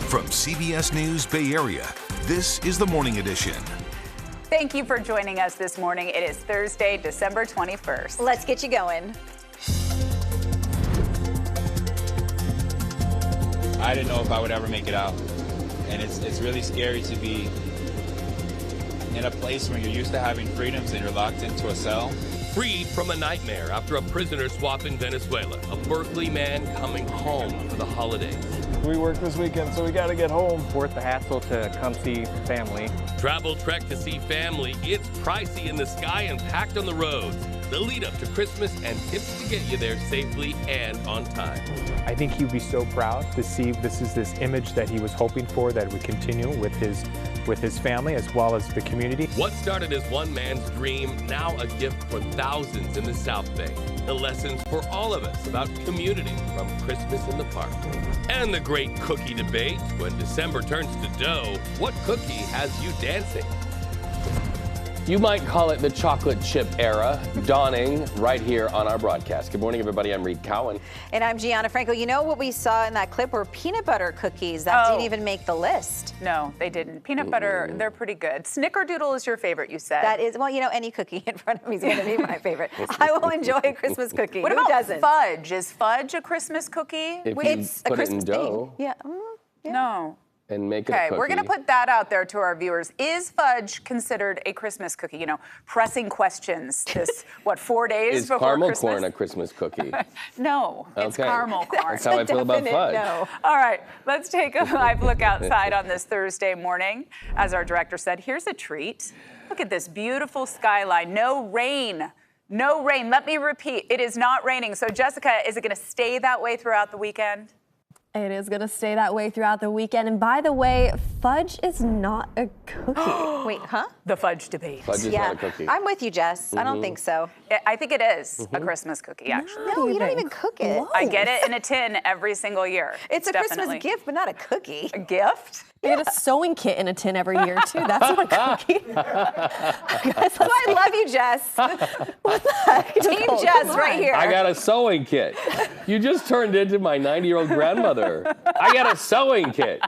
From CBS News Bay Area, this is the Morning Edition. Thank you for joining us this morning. It is Thursday, December 21st. Let's get you going. I didn't know if I would ever make it out. And it's really scary to be in a place where you're used to having freedoms and you're locked into a cell. Freed from a nightmare after a prisoner swap in Venezuela. A Berkeley man coming home for the holidays. We work this weekend, so we got to get home. Worth the hassle to come see family. Travel trek to see family. It's pricey in the sky and packed on the roads. The lead up to Christmas and tips to get you there safely and on time. I think he'd be so proud to see this image that he was hoping for, that would continue with his family as well as the community. What started as one man's dream, now a gift for thousands in the South Bay. The lessons for all of us about community from Christmas in the park. And the great cookie debate. When December turns to dough, what cookie has you dancing? You might call it the chocolate chip era, dawning right here on our broadcast. Good morning, everybody. I'm Reed Cowan. And I'm Gianna Franco. You know what we saw in that clip were peanut butter cookies that didn't even make the list. No, they didn't. Peanut butter, they're pretty good. Snickerdoodle is your favorite, you said. That is, well, you know, any cookie in front of me is going to be my favorite. I will enjoy a Christmas cookie. What Who about doesn't? fudge? Is fudge a Christmas cookie? If It's you a put Christmas it in dough thing. Yeah. Yeah. No. and make it a Okay, cookie. we're going to put that out there to our viewers. Is fudge considered a Christmas cookie? You know, pressing questions this, 4 days Is before caramel Christmas? corn a Christmas cookie? No, it's Okay. caramel corn. That's how I feel about fudge. No. All right, let's take a live look outside on this Thursday morning. As our director said, here's a treat. Look at this beautiful skyline. No rain. No rain. Let me repeat, it is not raining. So, Jessica, is it going to stay that way throughout the weekend? It is going to stay that way throughout the weekend. And by the way, fudge is not a cookie. Wait, huh? The fudge debate. Fudge is not a cookie. I'm with you, Jess. I don't think so. I think it is a Christmas cookie, actually. No, you don't even cook it. I get it in a tin every single year. It's a definitely Christmas gift, but not a cookie. A gift? We get a sewing kit in a tin every year, too. That's not a cookie. Guys, So I love you, Jess. what the heck? Team Jess right here. I got a sewing kit. You just turned into my 90-year-old grandmother. I got a sewing kit.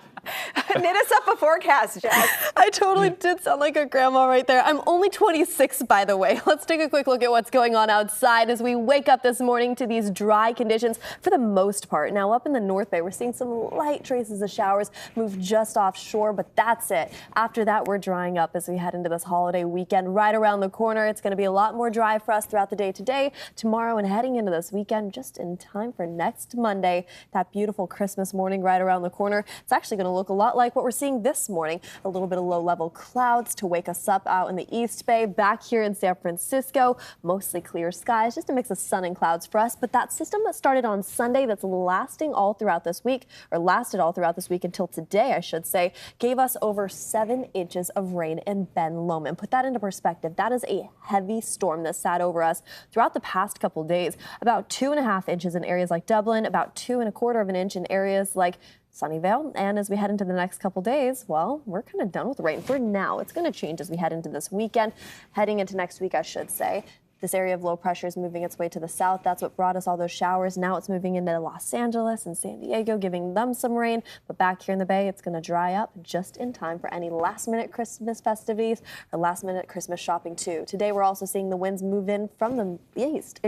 Knit us up a forecast, Jess. I totally did sound like a grandma right there. I'm only 26, by the way. Let's take a quick look at what's going on outside as we wake up this morning to these dry conditions for the most part. Now, up in the North Bay, we're seeing some light traces of showers move just offshore, but that's it. After that, we're drying up as we head into this holiday weekend right around the corner. It's going to be a lot more dry for us throughout the day today, tomorrow, and heading into this weekend just in time for next Monday. That beautiful Christmas morning right around the corner. It's actually going to look a lot like what we're seeing this morning. A little bit of low-level clouds to wake us up out in the East Bay. Back here in San Francisco, mostly clear skies, just a mix of sun and clouds for us. But that system that started on Sunday that's lasting all throughout this week, or lasted all throughout this week until today, I should say, gave us over 7 inches of rain in Ben Lomond. Put that into perspective. That is a heavy storm that sat over us throughout the past couple days. About 2.5 inches in areas like Dublin, about 2.25 of an inch in areas like Sunnyvale. And as we head into the next couple days, well, we're kind of done with rain for now. It's going to change as we head into this weekend, heading into next week, I should say. This area of low pressure is moving its way to the south. That's what brought us all those showers. Now it's moving into Los Angeles and San Diego, giving them some rain. But back here in the Bay, it's going to dry up just in time for any last-minute Christmas festivities or last-minute Christmas shopping, too. Today, we're also seeing the winds move in from the east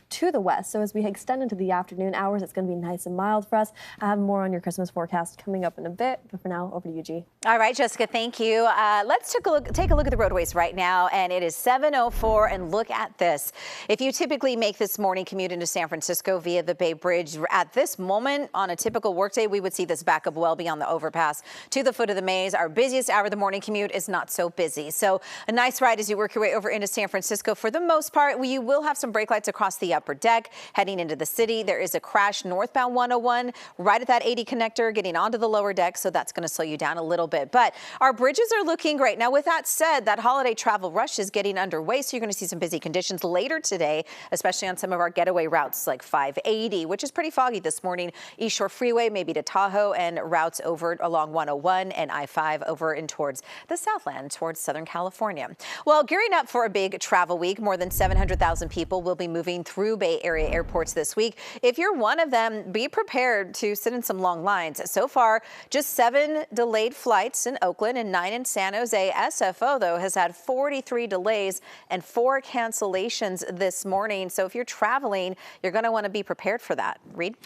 to the west. So as we extend into the afternoon hours, it's going to be nice and mild for us. I have more on your Christmas forecast coming up in a bit. But for now, over to you, G. All right, Jessica, thank you. Let's take a look at the roadways right now, and it is 7:04. And look at this. If you typically make this morning commute into San Francisco via the Bay Bridge, at this moment on a typical workday, we would see this back up well beyond the overpass to the foot of the maze. Our busiest hour of the morning commute is not so busy. So a nice ride as you work your way over into San Francisco. For the most part, you will have some brake lights across the upper deck heading into the city. There is a crash northbound 101 right at that 80 connector getting onto the lower deck. So that's going to slow you down a little bit. But our bridges are looking great. Now, with that said, that holiday travel rush is getting underway. So so you're going to see some busy conditions later today, especially on some of our getaway routes like 580, which is pretty foggy this morning. East Shore Freeway, maybe to Tahoe, and routes over along 101 and I-5 over and towards the Southland, towards Southern California. Well, gearing up for a big travel week, more than 700,000 people will be moving through Bay Area airports this week. If you're one of them, be prepared to sit in some long lines. So far, just 7 delayed flights in Oakland and 9 in San Jose. SFO, though, has had 43 delays and 4 cancellations this morning. So if you're traveling, you're going to want to be prepared for that. Reed?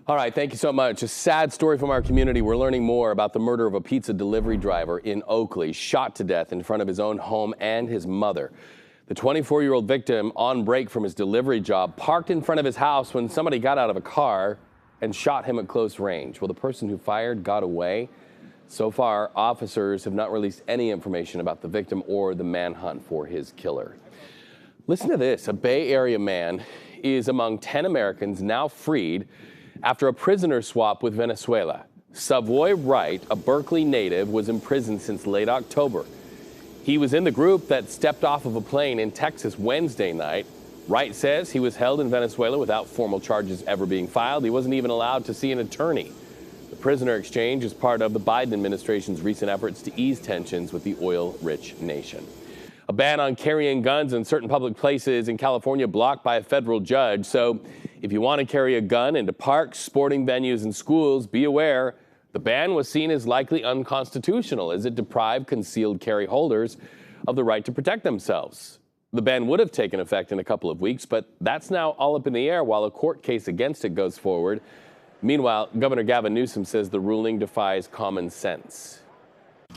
All right, thank you so much. A sad story from our community. We're learning more about the murder of a pizza delivery driver in Oakley, shot to death in front of his own home and his mother. The 24-year-old victim, on break from his delivery job, parked in front of his house when somebody got out of a car and shot him at close range. Well, the person who fired got away. So far, officers have not released any information about the victim or the manhunt for his killer. Listen to this. A Bay Area man is among 10 Americans now freed after a prisoner swap with Venezuela. Savoy Wright, a Berkeley native, was in prison since late October. He was in the group that stepped off of a plane in Texas Wednesday night. Wright says he was held in Venezuela without formal charges ever being filed. He wasn't even allowed to see an attorney. The prisoner exchange is part of the Biden administration's recent efforts to ease tensions with the oil-rich nation. A ban on carrying guns in certain public places in California blocked by a federal judge. So if you want to carry a gun into parks, sporting venues, and schools, be aware the ban was seen as likely unconstitutional as it deprived concealed carry holders of the right to protect themselves. The ban would have taken effect in a couple of weeks, but that's now all up in the air while a court case against it goes forward. Meanwhile, Governor Gavin Newsom says the ruling defies common sense.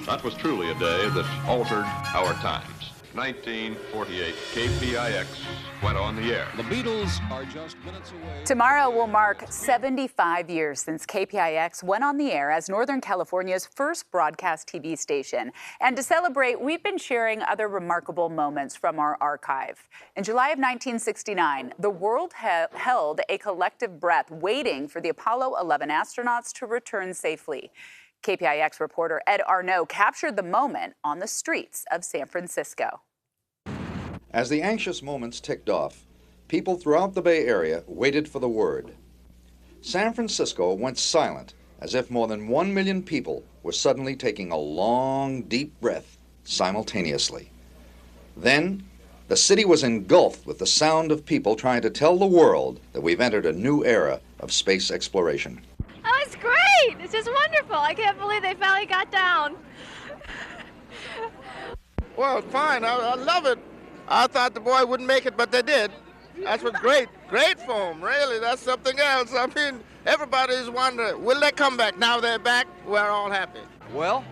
That was truly a day that altered our times. 1948, KPIX went on the air. The Beatles are just minutes away. Tomorrow will mark 75 years since KPIX went on the air as Northern California's first broadcast TV station. And to celebrate, we've been sharing other remarkable moments from our archive. In July of 1969, the world held a collective breath waiting for the Apollo 11 astronauts to return safely. KPIX reporter Ed Arnaud captured the moment on the streets of San Francisco. As the anxious moments ticked off, people throughout the Bay Area waited for the word. San Francisco went silent, as if more than 1 million people were suddenly taking a long, deep breath simultaneously. Then, the city was engulfed with the sound of people trying to tell the world that we've entered a new era of space exploration. Oh, it's great! It's just wonderful. I can't believe they finally got down. Well, fine. I love it. I thought the boy wouldn't make it, but they did. That's what's great. Great for them, really. That's something else. I mean, everybody's wondering, will they come back? Now they're back. We're all happy. Well,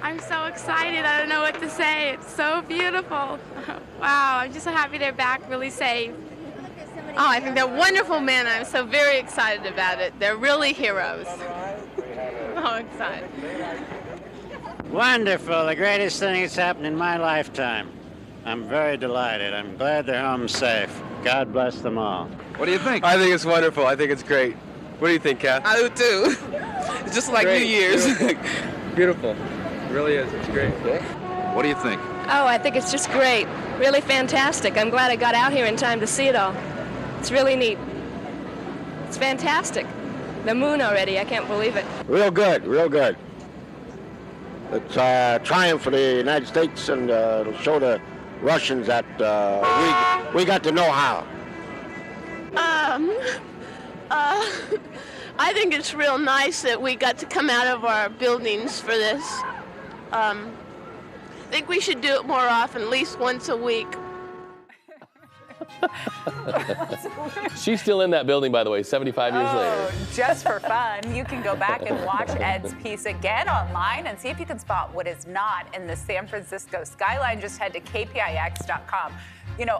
I'm so excited. I don't know what to say. It's so beautiful. Wow, I'm just so happy they're back, really safe. Oh, I think they're wonderful men. I'm so very excited about it. They're really heroes. Oh, excited. Wonderful. The greatest thing that's happened in my lifetime. I'm very delighted. I'm glad they're home safe. God bless them all. What do you think? I think it's wonderful. I think it's great. What do you think, Kath? I do too. It's just like great. New Year's. Beautiful. It really is. It's great. What do you think? Oh, I think it's just great. Really fantastic. I'm glad I got out here in time to see it all. It's really neat. It's fantastic. The moon already, I can't believe it. Real good, real good. It's a triumph for the United States, and it'll show the Russians that we got the know-how. I think it's real nice that we got to come out of our buildings for this. I think we should do it more often, at least once a week. She's still in that building, by the way, 75 years later. Just for fun, you can go back and watch Ed's piece again online and see if you can spot what is not in the San Francisco skyline. Just head to kpix.com. You know,